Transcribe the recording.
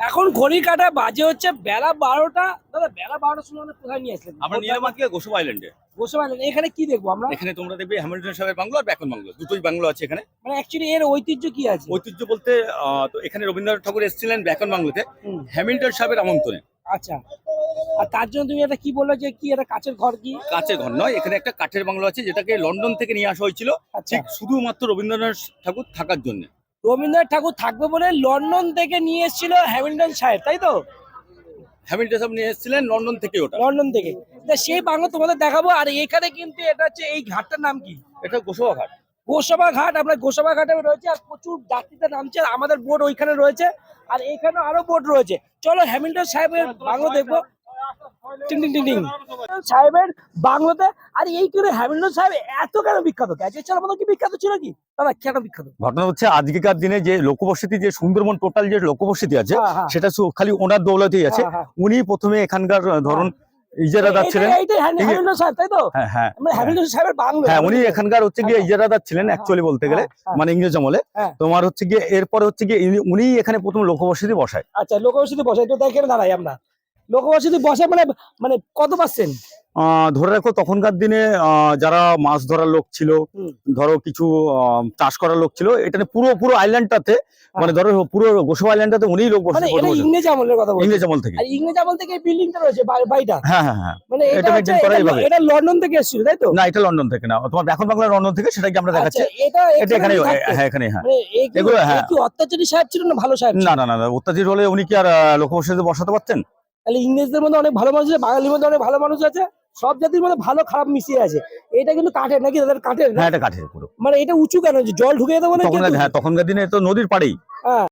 এখন ঘড়ির কাঁটা বাজে হচ্ছে বেলা 12টা। দাদা বেলা 12টার সময় আমরা কোথায় নিয়ে আসলেন? আমরা নিলাম আজকে গোসব আইল্যান্ডে। বসে পারলেন এখানে কি দেখবো আমরা? এখানে তোমরা দেখবে হ্যামিল্টন সাহেবের বাংলো আর ব্যাকন বাংলো, দুটোই বাংলো আছে এখানে। মানে অ্যাকচুয়ালি এর ঐতিহ্য কি আছে? ঐতিহ্য বলতে তো এখানে রবীন্দ্রনাথ ঠাকুর এসেছিলেন ব্যাকন বাংলোতে হুম, হ্যামিল্টন সাহেবের আমন্ত্রণে। আচ্ছা। আর তার জন্য তুমি এটা কি বললো যে কি এটা কাচের ঘর কি? কাচের ঘর নয়, এখানে একটা কাঠের বাংলো আছে যেটাকে লন্ডন থেকে নিয়ে আসা হয়েছিল, আচ্ছা, ঠিক শুধুমাত্র রবীন্দ্রনাথ ঠাকুর থাকার জন্য। রবীন্দ্রনাথ ঠাকুর থাকবে বলে লন্ডন থেকে নিয়ে এসেছিল হ্যামিল্টন সাহেব, তাই তো? হ্যামিল্টন সাহেব নিয়ে এসেছিলেন লন্ডন থেকে ওটা। লন্ডন থেকে। তা সেই বাংলো তোমাদের দেখাবো। আর এখানে কিন্তু এটা হচ্ছে এই ঘাটটার নাম কি? এটা গোসবা ঘাট। গোসাবা ঘাট। আমরা গোসাবা ঘাটে রয়েছে আর প্রচুর যাত্রীরা নামছে। আর আমাদের বোট ওইখানে রয়েছে আর এখানে আরো বোট রয়েছে। চলো হ্যামিল্টন সাহেবের বাংলো দেখবো। টিং টিং টিং টিং। সাহেবের বাংলোতে। আর এই করে হ্যামিল্টন সাহেব এত কেন বিখ্যাত? গ্যাজেট চালার মতো কি বিখ্যাত ছিল কি? দাদা কেন বিখ্যাত? ঘটনা হচ্ছে আজকেকার দিনে যে লোকবসতি, যে সুন্দরবন টোটাল যে লোকবসতি আছে হ্যাঁ, হ্যাঁ। সেটা খালি ওনার দৌলতেই আছে। হ্যাঁ, হ্যাঁ। উনি প্রথমে এখানকার ধরুন ইজারাদার ছিলেন। এইটাই হ্যামিল্টন সাহেব, তাই তো? হ্যাঁ হ্যাঁ আমরা হ্যামিল্টন সাহেবের বাংলো। হ্যাঁ, উনি এখানকার হচ্ছে গিয়ে ইজারাদার ছিলেন অ্যাকচুয়ালি বলতে গেলে, হ্যাঁ, মানে ইংরেজ আমলে। হ্যাঁ। তোমার হচ্ছে গিয়ে এরপরে হচ্ছে গিয়ে উনি এখানে প্রথম লোকবসতি বসায়। আচ্ছা, লোকবসতি বসে একটু দেখে দাঁড়াই আমরা। লোকবসতি বসে মানে মানে কত পার্সেন্ট? ধরে রাখো তখনকার দিনে যারা মাছ ধরার লোক ছিল, হুম। ধরো কিছু চাষ করার লোক ছিল, এটা পুরো পুরো আইল্যান্ডটাতে, মানে ধরো পুরো গোসবা আইল্যান্ডটাতে উনিই লোক মানে বসে এটা ইংরেজ আমলের কথা বলছি। ইংরেজ আমল থেকে। আর ইংরেজ আমল থেকে এই বিল্ডিংটা রয়েছে বাড়িটা। হ্যাঁ হ্যাঁ হ্যাঁ। মানে এটা এটা হচ্ছে maintain করা এইভাবে। এটা লন্ডন থেকে এসেছিল, তাই তো? না, এটা লন্ডন থেকে না, তোমার এখন বাংলা লন্ডন থেকে, সেটাকে আমরা দেখাচ্ছি। আচ্ছা, এটা এটা এখানে, এখানেই থাকতো? হ্যাঁ এখানে, হ্যাঁ। মানে এগুলো, এ হ্যাঁ। কি অত্যাচারী সাহেব ছিল না ভালো সাহেব ছিল? না না না না, অত্যাচারী হলে উনি কি আর লোকবসতিতে বসাতে পারতেন? তাহলে ইংরেজদের মধ্যে অনেক ভালো মানুষ আছে, বাঙালির মধ্যে অনেক ভালো মানুষ আছে, সব জাতির মধ্যে ভালো খারাপ মিশিয়ে আছে। এটা কিন্তু কাঠের নাকি দাদা? কাঠের না? হ্যাঁ, এটা কাঠের পুরো। মানে এটা উঁচু কেন? যে জল ঢুকে যেতে বলে? তখনকার, হ্যাঁ তখনকার দিনে তো নদীর পাড়েই। হ্যাঁ।